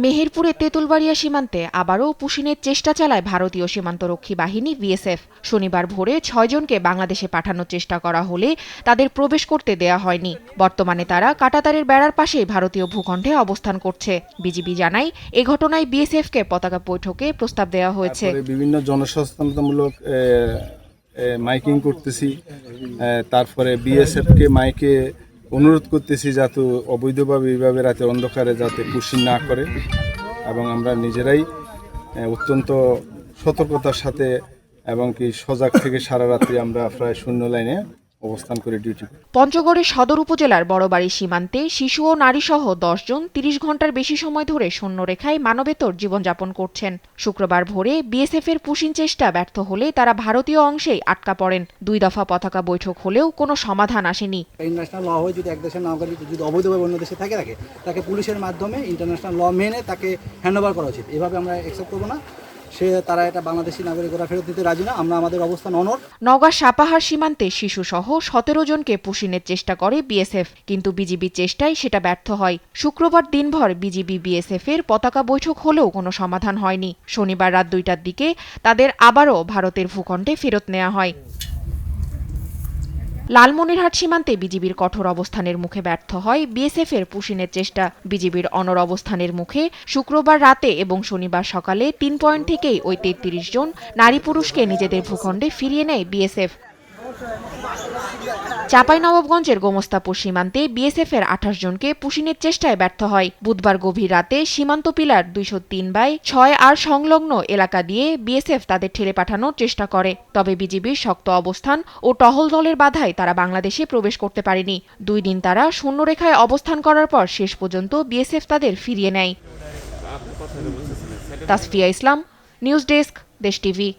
মেহেরপুরে তেঁতুলবাড়িয়া সীমান্তে আবারও পুশিনের চেষ্টা চালায় ভারতীয় সীমান্তরক্ষী বাহিনী বিএসএফ। শনিবার ভোরে ৬ জনকে বাংলাদেশে পাঠানোর চেষ্টা করা হলে তাদের প্রবেশ করতে দেয়া হয়নি। বর্তমানে তারা কাঁটাতারের বেড়ার পাশেই ভারতীয় ভূখণ্ডে অবস্থান করছে। বিজিবি জানায়, এ ঘটনায় বিএসএফকে পতাকা বৈঠকে প্রস্তাব দেওয়া হয়েছে। বিভিন্ন জনসচেতনতামূলক মাইকিং করতেছি, তারপরে বিএসএফকে মাইকে অনুরোধ করতেছি যাতে অবৈধভাবে এইভাবে রাতে অন্ধকারে যাতে পুশিং না করে, এবং আমরা নিজেরাই অত্যন্ত সতর্কতার সাথে এবং কি সজাগ থেকে সারা রাত্রি আমরা প্রায় শূন্য লাইনে অবস্থান করে ডিউটি করি। পঞ্চগড়ের সদর উপজেলার বড়বাড়ি সীমান্তে শিশু ও নারীসহ ১০ জন ৩০ ঘন্টার বেশি সময় ধরে শূন্যরেখায় মানবেতর জীবনযাপন করছেন। শুক্রবার ভোরে বিএসএফ এর পুশিং চেষ্টা ব্যর্থ হলে তারা ভারতীয় অংশেই আটকা পড়েন। ২ দফা পতাকা বৈঠক হলেও কোনো সমাধান আসেনি। ইন্টারন্যাশনাল ল হয়ে যদি এক দেশের নাগরিক যদি অবৈধভাবে অন্য দেশে থাকে তাকে পুলিশের মাধ্যমে ইন্টারন্যাশনাল ল মেনে তাকে হ্যান্ডওভার করা উচিত। এভাবে আমরা অ্যাকসেপ্ট করবো না। তারা এটা বাংলাদেশি নাগরিকরা ফেরত দিতে রাজি না। আমরা আমাদের অবস্থান অনড়। নওগাঁ সাপাহার সীমান্তে শিশুসহ ১৭ জনকে পুশিনের চেষ্টা করে বিএসএফ, কিন্তু বিজিবির চেষ্টায় সেটা ব্যর্থ হয়। শুক্রবার দিনভর বিজিবি বিএসএফ এর পতাকা বৈঠক হলেও কোনো সমাধান হয়নি। শনিবার রাত ২টার দিকে তাদের আবারও ভারতের ভূখণ্ডে ফেরত নেওয়া হয়। লালমনিরহাট সীমান্তে বিজিবির কঠোর অবস্থানের মুখে ব্যর্থ হয় বিএসএফ এর পুশিনের চেষ্টা। বিজিবির অনড় অবস্থানের মুখে শুক্রবার রাতে এবং শনিবার সকালে ৩ পয়েন্ট থেকেই ওই ৩৩ জন নারী পুরুষকে নিজেদের ভূখণ্ডে ফিরিয়ে নেয় বিএসএফ। চাঁপাইনবাবগঞ্জের গোমস্তাপুর সীমান্তে বিএসএফ এর ২৮ জনকে পুশিনের চেষ্টায় ব্যর্থ হয়। বুধবার গভীর রাতে সীমান্ত পিলার ২০৩/৬ আর সংলগ্ন এলাকা দিয়ে বিএসএফ তাদের ঠেলে পাঠানোর চেষ্টা করে। তবে বিজিবির শক্ত অবস্থান ও টহল দলের বাধায় তারা বাংলাদেশে প্রবেশ করতে পারেনি। ২ দিন তারা শূন্যরেখায় অবস্থান করার পর শেষ পর্যন্ত বিএসএফ তাদের ফিরিয়ে নেয়। তাসফিয়া ইসলাম, নিউজ ডেস্ক, দেশ টিভি।